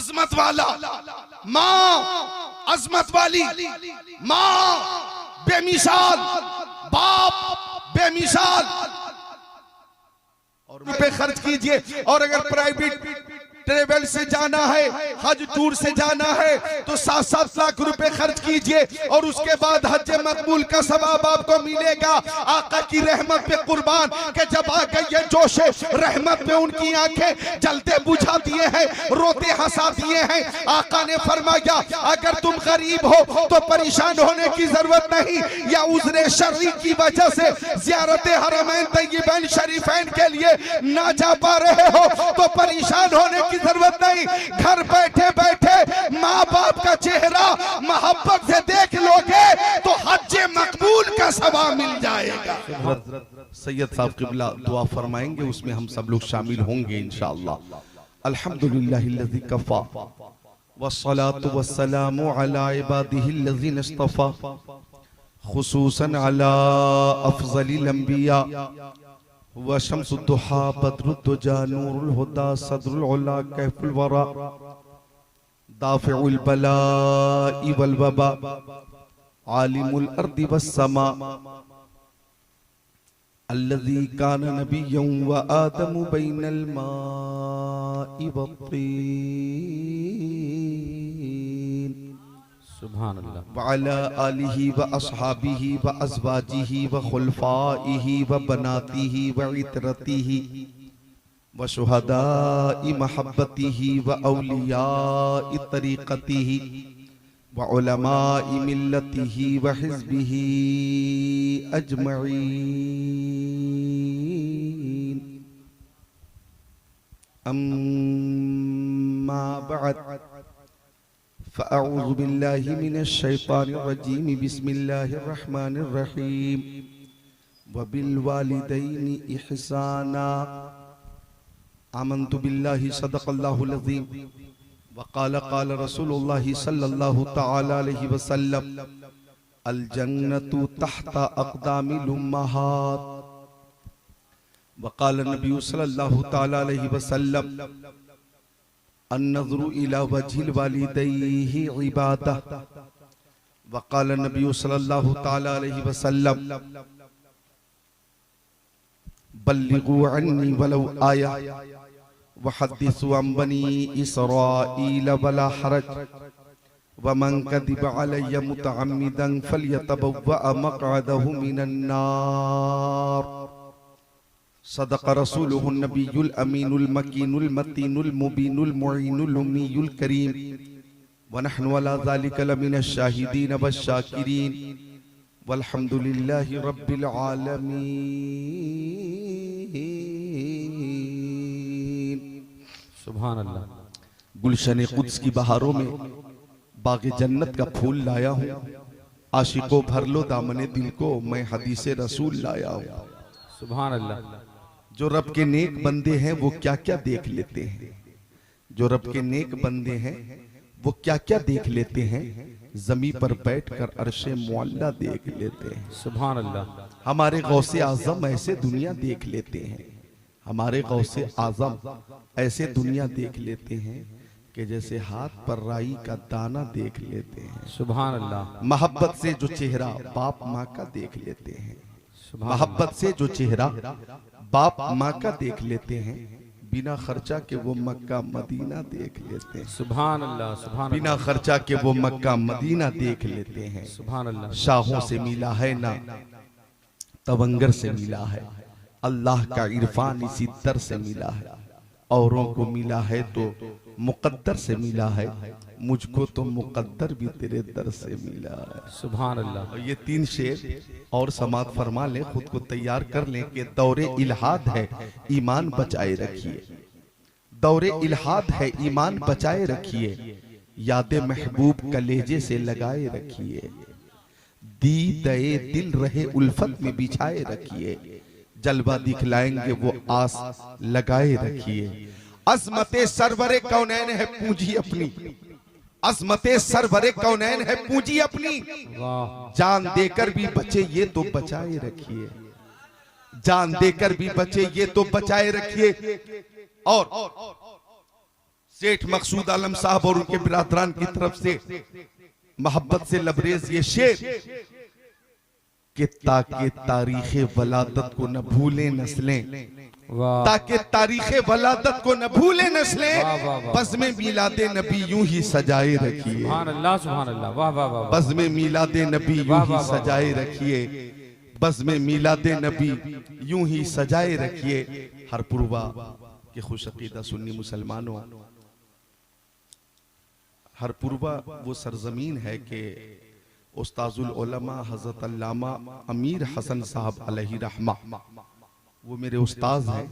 अजमत वाला, माँ अजमत वाली, माँ बेमिसाल, बाप बेमिसाल। और पे खर्च कीजिए। और अगर प्राइवेट ट्रेवल से जाना है, हज टूर से जाना है, तो 7-7 लाख रुपए खर्च कीजिए और उसके बाद हज मकबूल का सवाब आपको मिलेगा। आका की रहमत पे कुर्बान के जब आ गई ये जोश रहमत पे उनकी आंखें जलते बुझा दिए हैं, रोते हंसा दिए हैं। आका ने फरमाया अगर तुम गरीब हो तो परेशान होने की जरूरत नहीं, या उज़्र शर्री की वजह से ज़ियारत हरमैन तय्यबैन शरीफैन के लिए ना जा पा रहे हो तो परेशान होने की जरूरत नहीं। घर बैठे बैठे माँ बाप का चेहरा मोहब्बत से देख लोगे तो हज मकबूल का सवाब मिल जाएगा। सैयद साहब क़िबला दुआ फरमाएंगे, उसमें हम सब लोग शामिल होंगे इंशाअल्लाह। अल्हम्दुलिल्लाहिल्लज़ी कफ़ा वस्सलातु वस्सलामु अला इबादिहिल्लज़ीना इस्तफ़ा खुसूसन अला अफ़ज़लिल अंबिया व शम्सुद्दुहा बद्रुद्दुजा नूरुल हुदा सदरुल उला कैफुल वरा दाफ़िउल बलाइ वल वबा आलिमुल अर्दि वस समा अल्लज़ी कान नबिय्यन व आदमु बैनल माइ वत्तीन सुभान अल्लाह व अला आलिहि व अस्हाबिहि व अज़वाजिहि व खुलफाइहि व बनातिहि व इतरतिहि व शुहदाइ महब्बतिहि व औलियाइ तरीक़तिहि व उलमाइ मिल्लतिहि व हिज़्बिहि अजमईन। अम्मा बअद फ़अऊज़ु बिल्लाहि मिनश शैतानिर रजीम बिस्मिल्लाहिर रहमानिर रहीम व बिल वालिदैनि इहसाना आमन्तु बिल्लाहि सदक़ल्लाहुल अज़ीम व क़ाल क़ाल रसूलुल्लाहि सल्लल्लाहु तआला अलैहि वसल्लम अल जन्नतु तहता अक़दामिल उम्महात व क़ाल नबी सल्लल्लाहु तआला अलैहि वसल्लम अन्नज़्रु इला वजहिल वालिदैहि इबादा व क़ाल नबी सल्लल्लाहु तआला अलैहि वसल्लम बल्लिगू अन्नी वलौ आया व हद्दिसू अन बनी इसराईल वला हरज व मन कदिब अलैया मुतअम्मिदन फल्यतबव्वअ मक़अदहु मिनन नार। सदक़ रसूलुहुन नबियुल अमीनुल मकीनुल मतीनुल मुबीनुल मुईनुल उम्मीयुल करीम व नहनु अला ज़ालिका लमिनश शाहिदीन वश्शाकिरीन वल्हम्दुलिल्लाहि रब्बिल आलमीन। सुभान अल्लाह। गुलशन कुद्स की बहारों में बाग़ जन्नत का फूल लाया हूँ, आशिकों भर लो दामने दिल को, मैं हदीसे रसूल लाया हूँ। सुभान अल्लाह। जो रब के नेक बंदे हैं वो क्या क्या देख लेते हैं, जो रब के नेक बंदे हैं वो क्या क्या देख लेते हैं, जमी पर बैठकर अर्शे मुअल्ला देख लेते हैं। सुभान अल्लाह। हमारे गौसे आजम ऐसे दुनिया देख लेते हैं, हमारे गौसे आजम ऐसे दुनिया देख लेते हैं कि जैसे हाथ पर राई का दाना देख लेते हैं। सुभान अल्लाह। मोहब्बत से जो चेहरा बाप माँ का देख लेते हैं, मोहब्बत से जो चेहरा बाप माँ का देख लेते हैं, बिना खर्चा के वो मक्का मदीना देख लेते हैं। सुभान अल्लाह। सुभान बिना खर्चा के वो मक्का मदीना देख लेते हैं। सुभान अल्लाह। शाहों से मिला है ना तवंगर से मिला है, अल्लाह का इरफान इसी दर से मिला है। औरों को मिला है तो मुकद्दर से मिला है, मुझको तो मुकद्दर भी तेरे दर से मिला है। सुभान अल्लाह। ये 3 शेर और समात फरमा लें, खुद को तैयार कर लें कि दौरे इल्हाद है, ईमान बचाए रखिए। दौरे इल्हाद है, ईमान बचाए रखिए। याद महबूब कलेजे से लगाए रखिए, दीदे दिल रहे उल्फत में बिछाए रखिए। जलवा दिखलाएंगे वो आस लगाए रखिए। अज़मते सरवरे कौनैन है पूंजी अपनी, अज़मते सरवरे कौनैन है पूंजी अपनी। जान देकर भी बचे ये तो बचाए रखिए, जान देकर भी बचे ये तो बचाए रखिए। और सेठ मकसूद आलम साहब और उनके बिरादरान की तरफ से मोहब्बत से लबरेज ये शेर कि ताकि तारीखे वलादत को न भूले नस्लें, वाह ताकि तारीखे वलादत को न भूले नस्लें, वाह, वाह, वाह। बज़्म मीलादे नबी यूं ही सजाए रखिए, सुभान अल्लाह सुभान अल्लाह, वाह वाह वाह वाह। बज़्म मीलादे नबी यूं वाह, ही वाह, वाह, सजाए रखिए, बज़्म मीलादे नबी यूं ही सजाए रखिए। हर पुरवा के खुश अकीदा सुन्नी मुसलमानों, हर पुरवा वो सरजमीन है कि उस्ताजुल उलमा हज़रत अल्लामा अमीर हसन साहब अलैहि रहमा वो मेरे उस्ताज हैं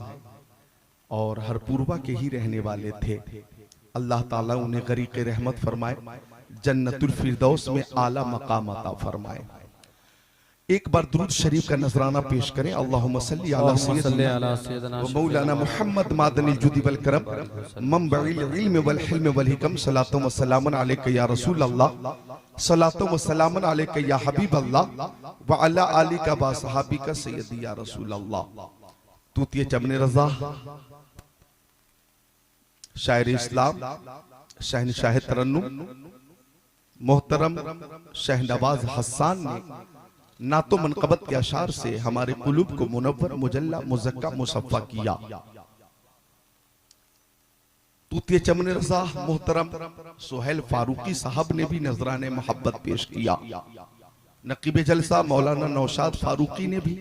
और हर पुरवा के ही रहने वाले थे। अल्लाह ताला उन्हें गरीक़ रहमत फरमाए, जन्नतुल फिरदौस में आला मकाम अता फरमाए। एक बार दुरूद शरीफ का नजराना पेश करें। अल्लाहुम्मा सल्ली अला सय्यदिना व मौलाना मुहम्मद मादनिल जुदी वल करम मंबइल इल्म वल हिल्म वल हिकम सलातो व सलामन अलैका या रसूल अल्लाह, सलातो व सलामन अलैका या हबीब अल्लाह व अला आलिका व सहाबिका सय्यदी या रसूल अल्लाह। तूतिए चमने रज़ा शायर इस्लाम शहनशाह तरन्नुम मोहतरम शहनवाज हसन ने नातो मनकबत के अशार से हमारे कुलूब को मुनव्वर मुजल्ला मुज़क्का मुसफ़्फ़ा किया। तूतिए चमने रज़ा मोहतरम सुहेल फारूकी साहब ने भी नजराने मोहब्बत पेश किया। नकीब जलसा मौलाना नौशाद फारूकी ने भी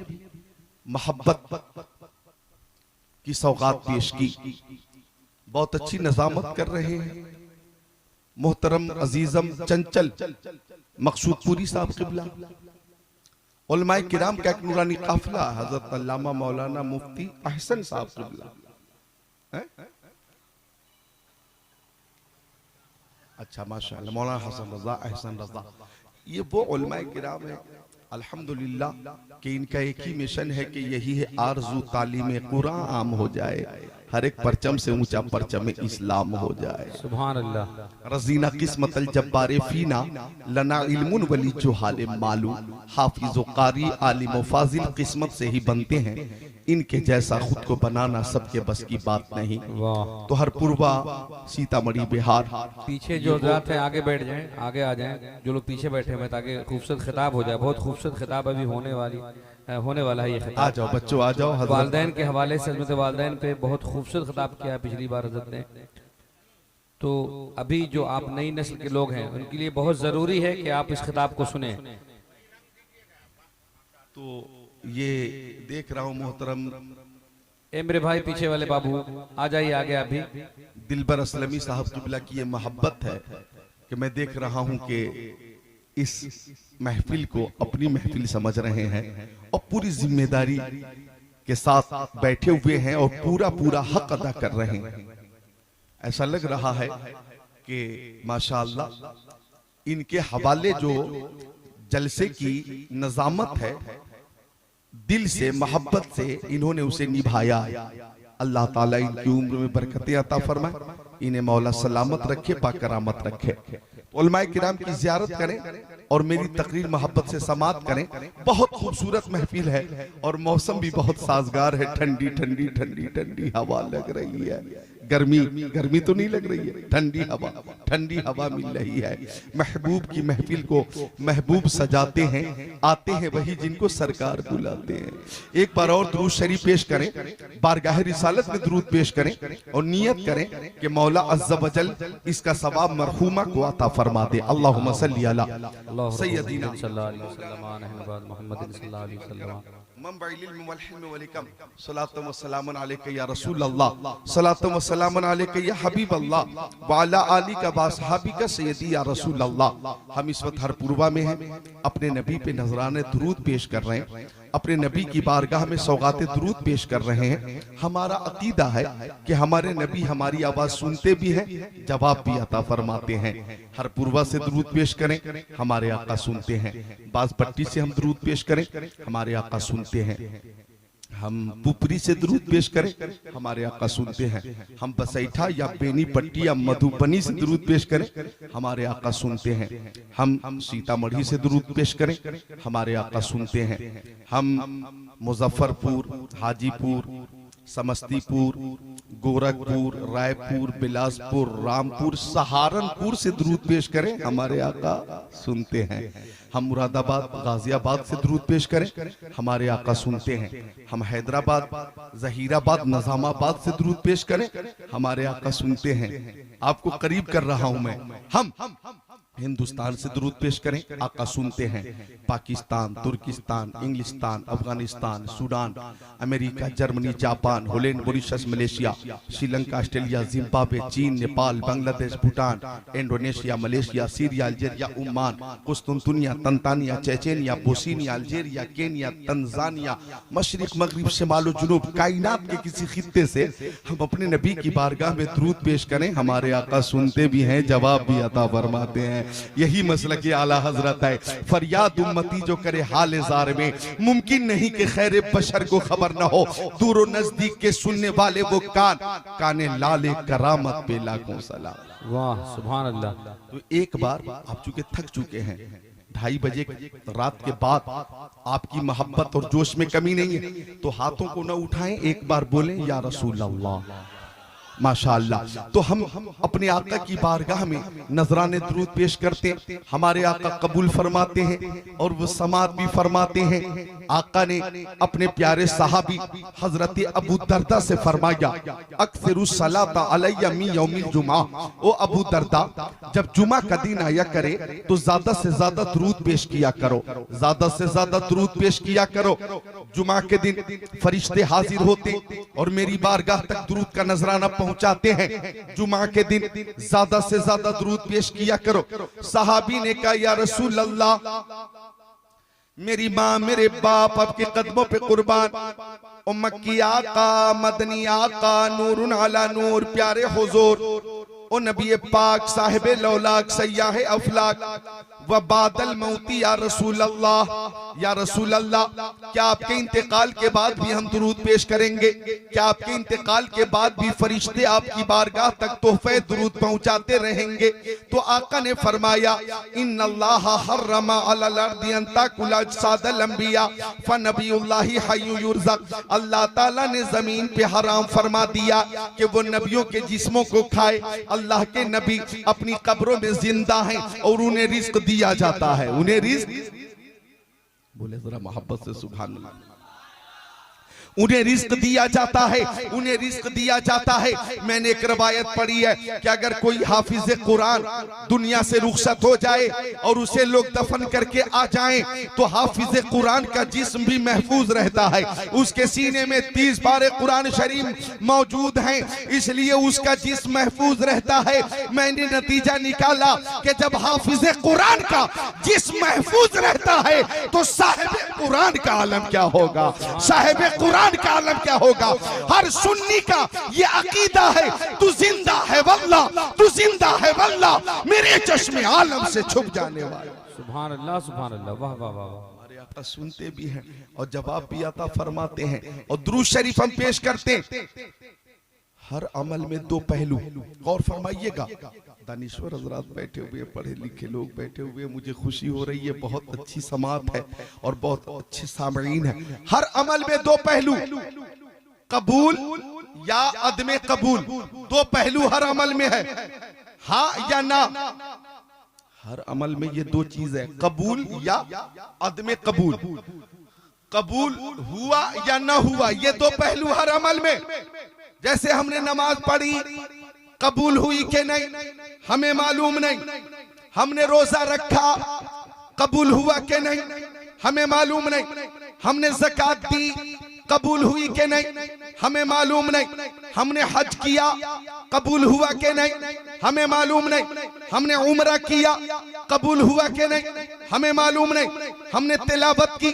मोहब्बत की सौगात पेश की। बहुत अच्छी नज़ामत कर रहे हैं मोहतरम अजीजम चंचल मकसूदपुरी साहब क़िबला, उलमाए किराम का एक नूरानी काफिला हजरत अल्लामा मौलाना मुफ्ती अहसन साहब क़िबला। अच्छा माशाअल्लाह, मौलाना हसन रजा अहसन रजा, ये वो उलमाए किराम है अल्हम्दुलिल्लाह कि इनका एक ही मिशन है कि यही है आरज़ू तालीम कुरान आम हो जाए, हर एक परचम से ऊंचा परचम इस्लाम हो जाए। सुभान अल्लाह। रजीना किस्मतल जब्बारे फीना लना इल्मुन वली जुहाले मालू, हाफिज व कारी आलिम व फाजिल किस्मत से ही बनते हैं, इनके जैसा खुद को बनाना सबके बस की बात नहीं। वाह। तो हर पुरवा सीतामढ़ी बिहार पीछे जो हज़रात हैं आगे बैठ जाएं, आगे आ जाएं, जो लोग पीछे बैठे हुए ताकि खूबसूरत खिताब हो जाए। बहुत खूबसूरत खिताब अभी होने वाला है ये खिताब। आ जाओ बच्चों आ जाओ। वालिदैन के हवाले से हज़रत वालिदैन पे बहुत खूबसूरत खिताब किया है पिछली बार हज़रत ने। तो अभी जो आप नई नस्ल के लोग हैं उनके लिए बहुत जरूरी है कि आप इस खिताब को सुने। तो ये देख रहा हूँ मोहतरम ए मेरे भाई पीछे वाले बाबू आ जाइए आगे। अभी दिलबर असलमी साहब क़िबला की ये मोहब्बत है कि मैं देख रहा हूँ कि इस महफिल को अपनी महफिल समझ रहे हैं और पूरी जिम्मेदारी के साथ बैठे हुए हैं और पूरा पूरा हक अदा कर रहे हैं। ऐसा लग रहा है कि माशाअल्लाह इनके हवाले जो जलसे की नजामत है, दिल से मोहब्बत से इन्होंने उसे निभाया। अल्लाह ताला इनकी उम्र में बरकतें अता फरमाए, इन्हें मौला सलामत रखे, पाकरामत रखे। उलमाए किराम की ज़ियारत करें और मेरी तकरीर मोहब्बत से समात करें। बहुत खूबसूरत महफिल है और मौसम भी बहुत साजगार है। ठंडी ठंडी ठंडी ठंडी हवा लग रही है। गर्मी तो नहीं लग रही है, ठंडी हवा मिल रही है। महबूब की महफिल को महबूब सजाते हैं, आते हैं वही जिनको सरकार बुलाते हैं। एक बार और दुरूद शरीफ पेश करें, बारगाह रिसालत में दुरूद पेश करें और नियत करें कि मौला अज़्ज़ा वजल इसका सवाब मरहूमा को अता फरमा दे। अल्लाहुम्मा सल्ली अला सय्यदिना सलातो व सलामुन अलैका या रसूल अल्लाह, सलातो व सलामुन अलैका या हबीब अल्लाह व अला आलिका व असहाबिका सय्यदी या रसूल अल्लाह। हम इस वक्त हर पुरवा में हैं, अपने नबी पे नजराने दुरूद पेश कर रहे हैं, अपने नबी की बारगाह में सौगाते दुरूद पेश कर रहे हैं। हमारा अकीदा है कि हमारे नबी हमारी आवाज सुनते भी हैं, जवाब भी अता फरमाते हैं। हर पुरवा से दुरूद पेश करें, हमारे आका सुनते हैं। बाज पट्टी से हम दुरूद पेश करें, हमारे आका सुनते हैं। हम पुपरी से दुरूद पेश करें, हमारे आका सुनते हैं। हम बसैठा या बेनी पट्टी या मधुबनी से दुरूद पेश करें, हमारे आका सुनते हैं। हम सीतामढ़ी से दुरूद पेश करें, हमारे आका सुनते हैं। हम मुजफ्फरपुर, हाजीपुर, समस्तीपुर, गोरखपुर, रायपुर, बिलासपुर, रामपुर, सहारनपुर से दुरूद पेश करें, हमारे आका सुनते हैं। हम मुरादाबाद, गाजियाबाद से दुरूद पेश करें, हमारे आका सुनते हैं। हम हैदराबाद, जहीराबाद, निजामाबाद से दुरूद पेश करें, हमारे आका सुनते हैं। आपको करीब कर रहा हूं मैं। हम हिंदुस्तान से दुरूद पेश करें, आका सुनते हैं। पाकिस्तान, तुर्किस्तान, इंग्लिस्तान, Afghanistan, Sudan, America, Germany, Japan, Holland, Mauritius, Malaysia, Sri Lanka, Australia, Zimbabwe, चीन, Nepal, Bangladesh, Bhutan, Indonesia, Malaysia, Syria, Algeria, Oman, कुस्तुनतुनिया, तंतानिया, Chechnya, Bosnia, Algeria, Kenya, Tanzania, मशरिक, मगरिब, शिमाल जुनूब, कायनात के किसी खित्ते से हम अपने नबी की बारगाह में दुरूद पेश करें, हमारे आका सुनते भी हैं, जवाब भी अता फरमाते हैं। यही मसलक आला हजरत है। फरियाद उम्मती जो करे हाल जार में, मुमकिन नहीं कि खैर बशर को खबर न हो। दूर नजदीक के सुनने वाले वो काने लाले करामत पे लाखों सलाम। वाह सुभान अल्लाह। तो एक बार आप चूंकि थक चुके हैं, 2:30 बजे रात के बाद आपकी मोहब्बत और जोश में कमी नहीं है, तो हाथों को न उठाएं, एक बार बोलें या रसूल अल्लाह, माशाअल्लाह। तो हम अपने आका की बारगाह में नजराने दुरूद पेश करते, हमारे आका कबूल फरमाते हैं और वो समात भी फरमाते हैं। आका ने अपने प्यारे सहाबी हजरत अबू दरदा से फरमाया, अक्सरुस सलाता अलैया मिन यौमिल जुमा। ओ अबू दरदा, जब जुमा का दिन आया करे तो ज्यादा से ज्यादा दुरूद पेश किया करो, ज्यादा से ज्यादा दुरूद पेश किया करो। जुमा के दिन फरिश्ते हाजिर होते और मेरी बारगाह तक दुरूद का नजराना पहुंचाते हैं। जुमा के दिन ज्यादा से ज्यादा दुरूद पेश किया करो। सहाबी ने कहा, या रसूल अल्लाह, मेरी माँ, मेरे बाप आपके कदमों पे कुर्बान, ओ मक्की आका, मदनी आका, नूरुन अला नूर, प्यारे हुजूर, ओ नबी पाक, साहिबे लौलाक, सयाह अफलाक, व बादल मौती, या रसूल अल्लाह, या रसूल अल्लाह, क्या आपके इंतकाल के बाद भी हम दुरूद पेश करेंगे? क्या आपके इंतकाल के बाद भी फरिश्ते आपकी बारगाह तक तोहफे दुरूद पहुंचाते रहेंगे? तो आका ने फरमाया, इन्नल्लाह हर्रमा अलल अर्दि अन ताकुल अजसादल अंबिया फनबियुल्लाहि हय्यु युरज़क। अल्लाह ताला ने जमीन पे हराम फरमा दिया कि वो नबियों के जिस्मों को खाए। अल्लाह के नबी अपनी कब्रों में जिंदा हैं और उन्हें रिस्क दिया जाता है, उन्हें रिस्क, बोले जरा मोहब्बत से सुभान अल्लाह, उन्हें रिस्क दिया जाता है, उन्हें रिस्क दिया जाता है। मैंने एक रवायत पढ़ी है कि अगर कोई हाफिज कुरान दुनिया से रुखसत हो जाए और उसे लोग दफन करके आ जाएं, तो हाफिज कुरान का जिस्म भी महफूज रहता है, उसके सीने में 30 पारे कुरान शरीफ मौजूद हैं, इसलिए उसका जिस्म महफूज रहता है। मैंने नतीजा निकाला कि जब हाफिज कुरान का जिस्म महफूज रहता है तो साहिब कुरान का आलम क्या होगा, साहिब कुरान का आलम क्या होगा। हर सुन्नी का ये अकीदा है, तू जिंदा है वल्लाह, तू जिंदा है वल्लाह, मेरे चश्मे आलम से छुप जाने वाला। सुभान अल्लाह, सुभान अल्लाह, वाह वाह वाह। हमारे आका सुनते भी हैं और जवाब भी अता फरमाते हैं। और दुरूद शरीफ हम पेश करते हैं। हर अमल में 2 पहलू, गौर फरमाइएगा। दानिश्वर हजरात बैठे हुए, पढ़े लिखे लोग बैठे हुए, मुझे खुशी हो रही है, बहुत अच्छी समात है और बहुत अच्छे सामईन है। हर अमल में 2 पहलू, कबूल या अदम कबूल, 2 पहलू हर अमल में है, हाँ या ना। हर अमल में ये 2 चीज है, कबूल या अदम कबूल, कबूल हुआ या ना हुआ, ये 2 पहलू हर अमल में। जैसे हमने नमाज पढ़ी, कबूल हुई कि नहीं हमें मालूम नहीं, हमने रोजा रखा, कबूल हुआ कि नहीं हमें मालूम नहीं, हमने ज़कात दी, कबूल हुई कि नहीं हमें मालूम नहीं, हमने हज किया, कबूल हुआ कि नहीं हमें मालूम नहीं, हमने उम्रा किया, कबूल हुआ कि नहीं हमें मालूम नहीं, हमने तिलावत की,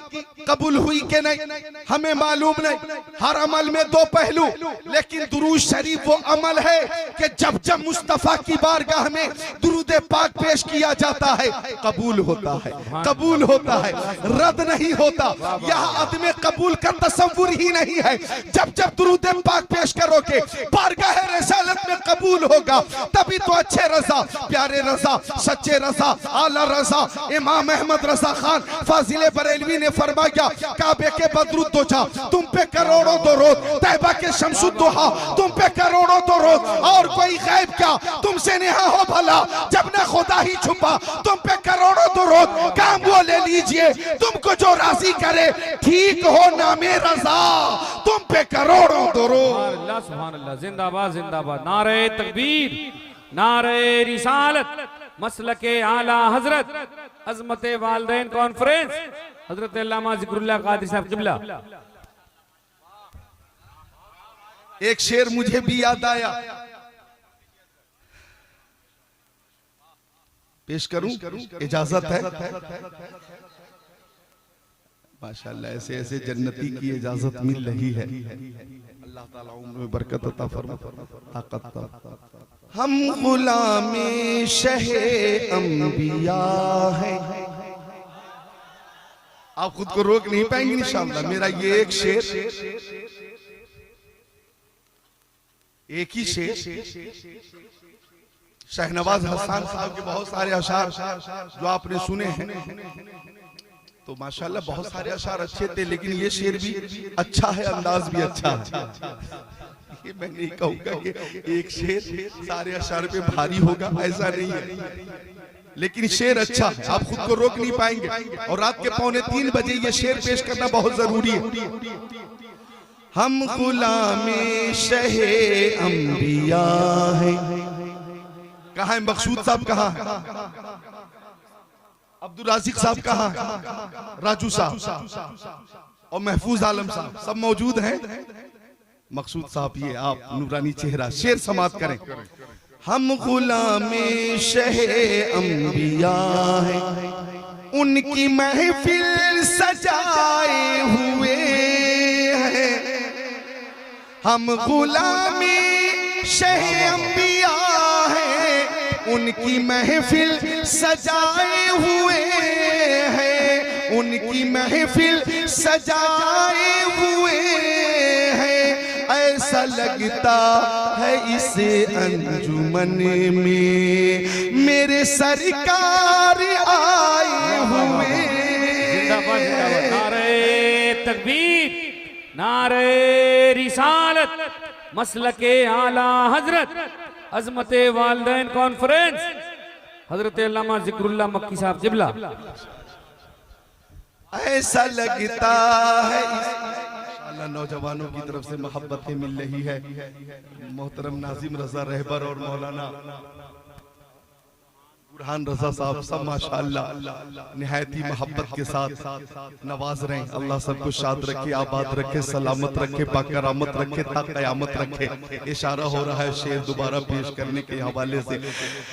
कबूल हुई कि नहीं हमें मालूम नहीं। हर अमल में 2 पहलू, लेकिन दुरूद शरीफ वो अमल है कि जब जब मुस्तफा की बारगाह में दुरूद पाक पेश किया जाता है, कबूल होता है, कबूल होता है, रद्द नहीं होता। यहाँ अदम कबूल का तसव्वुर ही नहीं है। जब जब दुरूद पाक पेश करोगे, बारगाह रिसालत में कबूल होगा। तभी तो अच्छे रजा, प्यारे रजा, सच्चे रजा, आला रजा इमाम अहमद रजा खान फाजिले बरेलवी ने फरमाया, काबे के बदरुद्दोजा तुम पे करोड़ों दरूद, तैबा के शमसुद्दोहा तुम पे करोड़ों दरूद, और कोई गैब क्या तुमसे नेहा हो भला, जब न खुदा ही छुपा तुम पे करोड़ों दरूद, काम वो ले लीजिए तुमको जो राजी करे, ठीक हो नामे रजा तुम पे करोड़ों दरूद। सुभान अल्लाह, जिंदाबाद जिंदाबाद, नारे तकबीर, नारे रिसालत, मसलके आला हजरत, अजमत वालदैन कॉन्फ्रेंस, हजरत अल्लामा जिक्रुल्लाह कादरी साहब किबला। एक शेर मुझे भी याद आया, पेश करूं? इजाजत है? माशाअल्लाह, ऐसे ऐसे जन्नती की इजाजत मिल रही है। अल्लाह ताला उम्र में बरकत अता फरमा, ताकत अता। हम गुलामे शहे अंबिया हैं। आप खुद को रोक नहीं पाएंगे इंशाअल्लाह। मेरा ये एक शेर, एक ही शेर, शहनवाज हसन साहब के बहुत सारे अशार जो आपने सुने हैं, तो माशाल्लाह बहुत सारे अशार अच्छे थे, लेकिन ये शेर भी अच्छा है, अंदाज भी अच्छा है। ये मैं नहीं कहूँगा कि एक शेर सारे अशार पे भारी होगा, ऐसा नहीं है, लेकिन शेर अच्छा है, आप खुद को रोक नहीं पाएंगे। और रात के 2:45 बजे ये शेर पेश करना बहुत जरूरी है। हम गुलामे शहे अंबिया हैं। कहाँ है मकसूद साहब, कहाँ है अब्दुल राजिक साहब, कहाँ है राजू साहब और महफूज आलम साहब, सब मौजूद हैं। मकसूद साहब, ये आप नूरानी चेहरा, शेर समाप्त करें। हम गुलामे शहे अंबिया हैं, उनकी महफिल सजाए हुए हैं। हम गुलामे शहे अंबिया हैं, उनकी महफिल सजाए हुए हैं, उनकी महफिल सजाए हुए हैं। ऐसा लगता है इस अंजुमन में मेरे सरकार आए हुए। नारे तकबीर, नारे रिसालत, मसलके आला हजरत, अजमत वालदैन कॉन्फ्रेंस, हजरत अल्लामा जिक्रुल्लाह मक्की साहब जिबला। ऐसा लगता है अल्लाह नौजवानों की तरफ से मोहब्बतें मिल रही है। मोहतरम नाजिम रजा रहबर और मौलाना बुरहान रजा साहब सब माशाअल्लाह निहायत ही मोहब्बत के साथ नवाज रहे हैं। अल्लाह सबको शाद रखे, आबाद रखे, सलामत रखे, बाकरामत रखे, ता क़यामत रखे। इशारा हो रहा है शेर दोबारा पेश करने के हवाले से।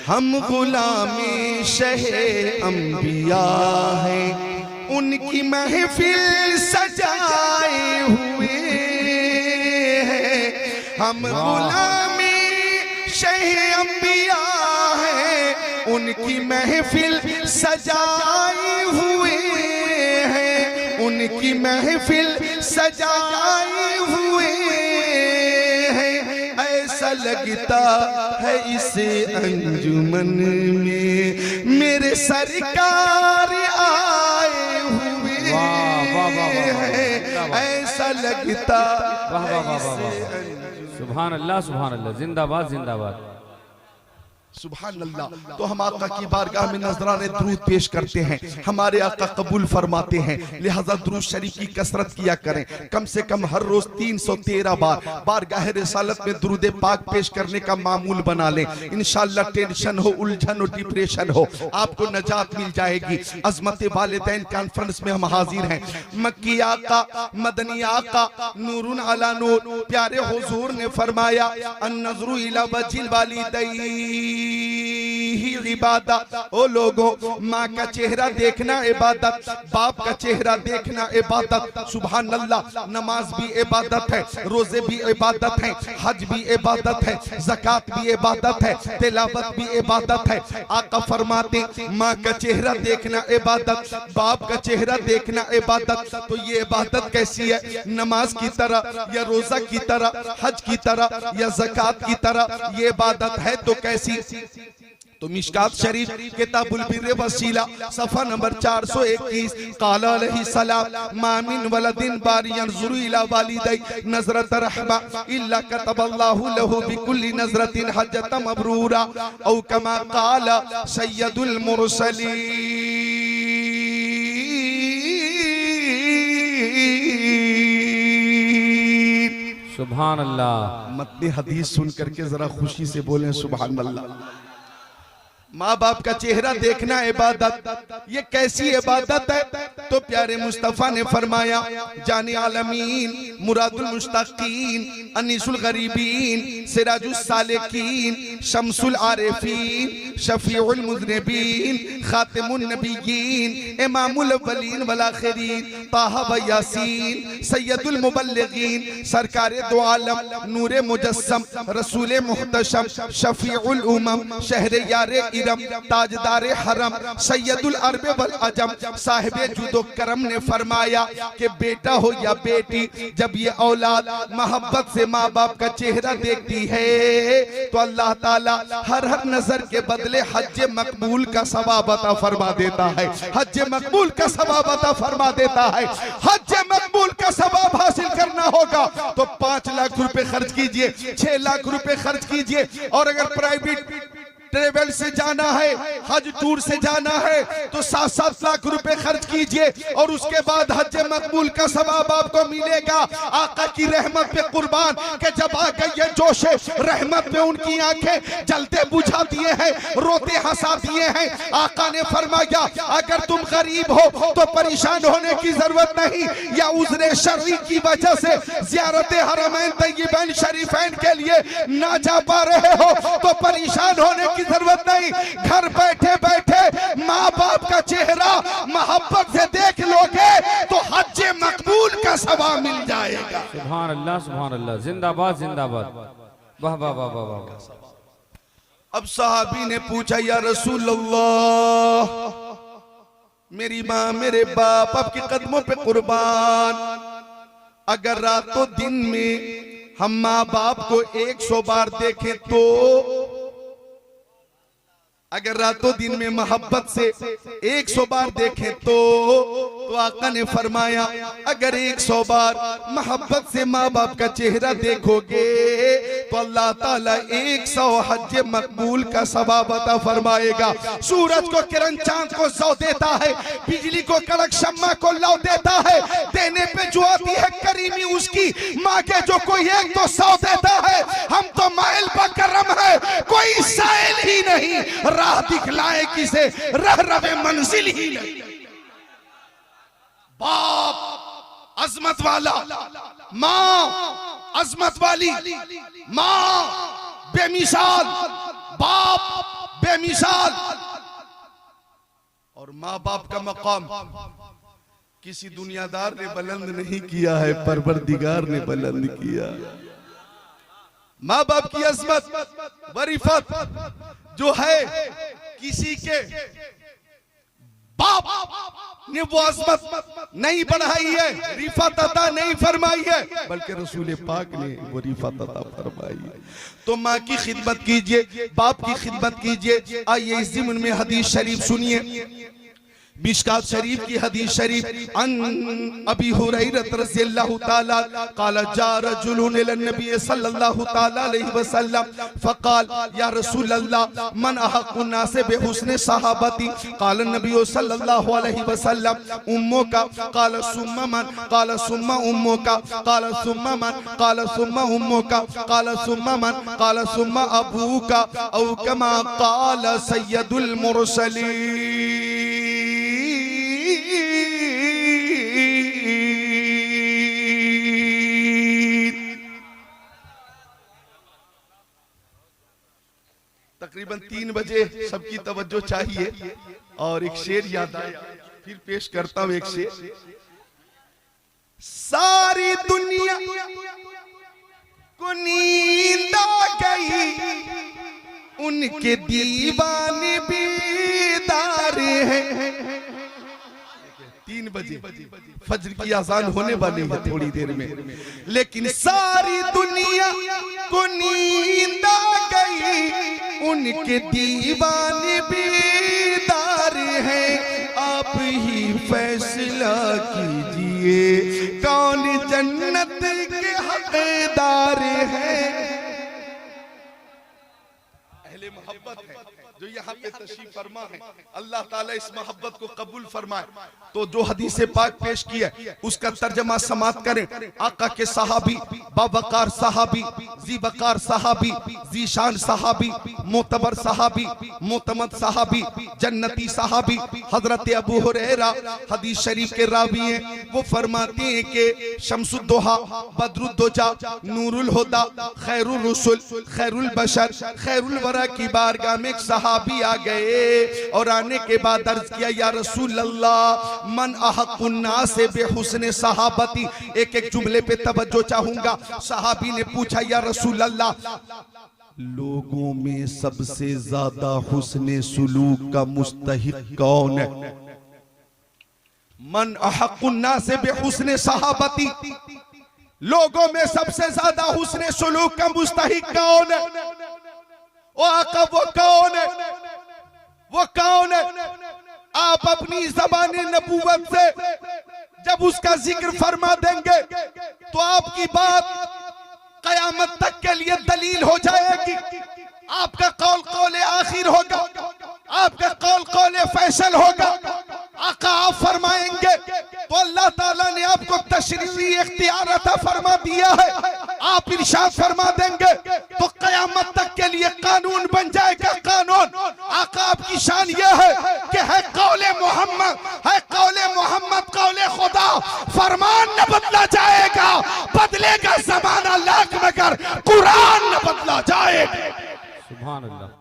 हम गुलामी शहे अंबिया हैं, उनकी महफिल सजाए हुए हैं। हम गुलामी शहे अंबिया हैं, उनकी महफिल सजाए हुए हैं, उनकी महफिल सजाए हुए हैं। ऐसा लगता है इस अंजुमन में मेरे सरकार आए हुए हैं। ऐसा लगता है सुभान अल्लाह, सुभान अल्लाह, जिंदाबाद जिंदाबाद, सुभान अल्लाह। तो हम आका की बारगाह में नजराने दुरूद पेश करते हैं, हमारे आका कबूल फरमाते हैं। लिहाजा दुरूद शरीफ की कसरत किया करें, कम से कम हर रोज 313 बार बारगाह रिसालत में दुरूद पाक पेश करने का मामूल बना लें। इंशाअल्लाह टेंशन हो, उलझन हो, डिप्रेशन हो, आपको नजात मिल जाएगी। अजमत वालिदैन कॉन्फ्रेंस में हम हाजिर हैं। मक्की आका, मदनी आका, नूरुन अला नूर, प्यारे हुजूर ने फरमाया अन नज़रु इला वजिल वालिदैन ही इबादत। ओ लोगों, माँ का चेहरा देखना इबादत, बाप का चेहरा देखना इबादत। सुभान अल्लाह। नमाज भी इबादत है, रोजे भी इबादत है, हज भी इबादत है, ज़कात भी इबादत है, तिलावत भी इबादत है। आका फरमाते माँ का चेहरा देखना इबादत, बाप का चेहरा देखना इबादत। तो ये इबादत कैसी है? नमाज की तरह या रोजा की तरह, हज की तरह या ज़कात की तरह ये इबादत है तो कैसी? तो मिशकात शरीफ किताबुल बिर्र वसीला सफा नंबर 421 क़ाल अलैहिस्सलाम मा मिन वलदिन बारी यंजुरु इला वालिदै नज़रत रहमा इल्ला कतबल्लाहु लहु बिकुल्ली नज़रतिन हज्जतन मबरूरा औ कमा क़ाल सय्यदुल मुरसलीन। सुभान अल्लाह। मतनी हदीस सुन करके जरा खुशी से बोलें सुभान अल्लाह। माँ बाप का चेहरा देखना इबादत, ये कैसी इबादत है? तो प्यारे मुस्तफ़ा ने फरमाया जाने आलमीन मुरादुल मुश्ताकीन अनीसुल गरीबीन सिराजुल सालिकीन शम्सुल आरिफीन शफीउल मुज़निबीन खातिमुन नबिय्यीन इमामुल अव्वलीन वल आखिरीन ताहा व यासीन सय्यदुल मुबल्लिगीन सरकारे दो आलम नूरे मुजस्सम रसूले मुहतशम शफीउल उमम शहरे यारे ताजदार हरम सैयदुल अरब वल अजम साहिबे जुदो करम ने फरमाया कि बेटा हो या बेटी, जब ये औलाद मोहब्बत से माँ बाप का चेहरा देखती है तो अल्लाह ताला हर हर नजर के बदले हज मकबूल का सवाब अता फरमा देता है। हज मकबूल का सवाब अता फरमा देता है। हज मकबूल का सवाब हासिल करना होगा तो 5 लाख रुपए खर्च कीजिए, 6 लाख रुपए खर्च कीजिए। और अगर प्राइवेट ट्रेवल से जाना है, हज टूर से जाना है तो 7-7 लाख रुपए खर्च कीजिए और उसके बाद हज मकबूल का सवाब आपको मिलेगा। आका की रहमत पे कुर्बान के जब आ गई है जोश रहमत पे उनकी आंखें जलते बुझा दिए हैं, रोते हंसा दिए हैं। आका ने फरमाया अगर तुम गरीब हो तो परेशान होने की जरूरत नहीं, या उज़्र शरई की वजह से ज़ियारत हरमैन तय्यबैन शरीफैन के लिए ना जा पा रहे हो तो परेशान होने की जरूरत नहीं। घर बैठे बैठे माँ बाप का चेहरा मोहब्बत से देख लोगे तो हज मकबूल का सवाब मिल जाएगा। सुभान अल्लाह, सुभान अल्लाह। जिंदाबाद जिंदाबाद। वाह वाह वाह वाह वाह। अब सहाबी ने पूछा या रसूल अल्लाह, मेरी माँ मेरे बाप आपके कदमों पे कुर्बान, अगर रातों दिन में हम माँ बाप को 100 बार देखें तो, अगर रातों दिन में मोहब्बत से 100 बार देखें तो आका ने फरमाया अगर 100 बार मोहब्बत से माँ बाप का चेहरा देखोगे तो अल्लाह ताला 100 हज मकबूल का सवाब अता फरमाएगा। सूरज को किरण चांद को सौ देता है, बिजली को कड़क शम्मा को लौ देता है, देने पे जो आती है करीमी उसकी माँ के जो कोई एक तो 100 देता है। हम तो माइल बकरम है, कोई साइल ही नहीं, राह दिखलाए किसे रह रवे मंजिल ही नहीं। बाप अजमत वाला, माँ अजमत वाली, माँ बेमिसाल, बाप बेमिसाल। और माँ बाप का मकाम किसी दुनियादार ने बुलंद नहीं किया है, परवरदिगार ने बुलंद किया। माँ बाप की अजमत वरीफत जो है किसी के बाप ने वो अजमत नहीं बढ़ाई है, रिफत अता नहीं फरमाई है, बल्कि रसूल पाक ने वो रिफत अता फरमाई है। तो माँ की खिदमत कीजिए, बाप की खिदमत कीजिए। आइए इस ज़िम्न में हदीस शरीफ सुनिए। मिशकात शरीफ की हदीस शरीफ अन अबी हुरैरा रज़ियल्लाहु ताला क़ाल जा रजुलुन इला नबी सल्लल्लाहु ताला अलैहि वसल्लम फ़क़ाल या रसूल अल्लाह मन अहक़्क़ुन नास बिहुस्नि सहाबती क़ाल नबी सल्लल्लाहु अलैहि वसल्लम उम्मुका क़ाल सुम्मा मन क़ाल सुम्मा उम्मुका क़ाल सुम्मा मन क़ाल सुम्मा उम्मुका क़ाल सुम्मा मन क़ाल सुम्मा अबूका औ कमा क़ाल सय्यदुल मुरसलीन। तकरीबन 3 बजे सबकी तवज्जो चाहिए और एक शेर याद आया, फिर पेश करता हूं एक शेर। सारी दुनिया को नींद आ गई, उनके दीवाने बेदार हैं। 3 बजे फज्र की अजान होने वाली है थोड़ी देर में, लेकिन सारी दुनिया को नींद आ गई, उनके दीवाने बेदार हैं। आप ही फैसला कीजिए कौन जन्नत के हकदार हैं। अहले मोहब्बत है जो यहाँ पे तशरीफ फरमा है, अल्लाह ताला इस मोहब्बत को कबूल फरमाए। तो जो हदीस पाक पेश की है उसका तर्जमा समाप्त करें। आका के सहाबी, बावकार सहाबी, जी वकार सहाबी, जी शान सहाबी, मोतबर सहाबी, मोतमद सहाबी, जन्नती सहाबी हजरत अबू हुरैरा हदीस शरीफ के रावी हैं। वो फरमाते हैं कि शम्सुद्दोहा, बदरुद्दोजा, नूरुल हुदा, खैरुल रुसुल, खैरुल बशर, खैरुल वरा की बारगाह में एक सहाबी आ गए और आने के बाद अर्ज किया, या रसूल अल्लाह मन अहक्कुन नास बेहुस्न सहाबती। एक एक जुमले पे तवज्जो चाहूंगा। सहाबी ने पूछा, या रसूल अल्लाह लोगों में सबसे ज्यादा हुस्न सुलूक का मुस्तहिक कौन है? मन अहक्कुन नास बेहुस्न सहाबती, लोगों में सबसे ज्यादा हुस्न सुलूक का मुस्तहिक कौन है? ओ आका वो कौन है? वो कौन है? आप अपनी ज़बान नबूवत से जब उसका जिक्र फरमा देंगे तो आपकी बात कयामत तक के लिए दलील हो जाएगी। आपका कौल कौले आखिर होगा, आपका कौल कौले फैसल होगा। आका आप फरमाएंगे तो अल्लाह ताला ने आपको तशरीफी इख्तियार अता फरमा दिया है। आप इरशाद फरमा देंगे तो कयामत तक के लिए कानून बन जाएगा। कानून आका आपकी शान यह है कि है कौले मोहम्मद, है कौले मोहम्मद, कौले खुदा। फरमान न बदला जाएगा, बदलेगा ज़माना लाख मगर कुरान न बदला जाएगा। सुभान अल्लाह।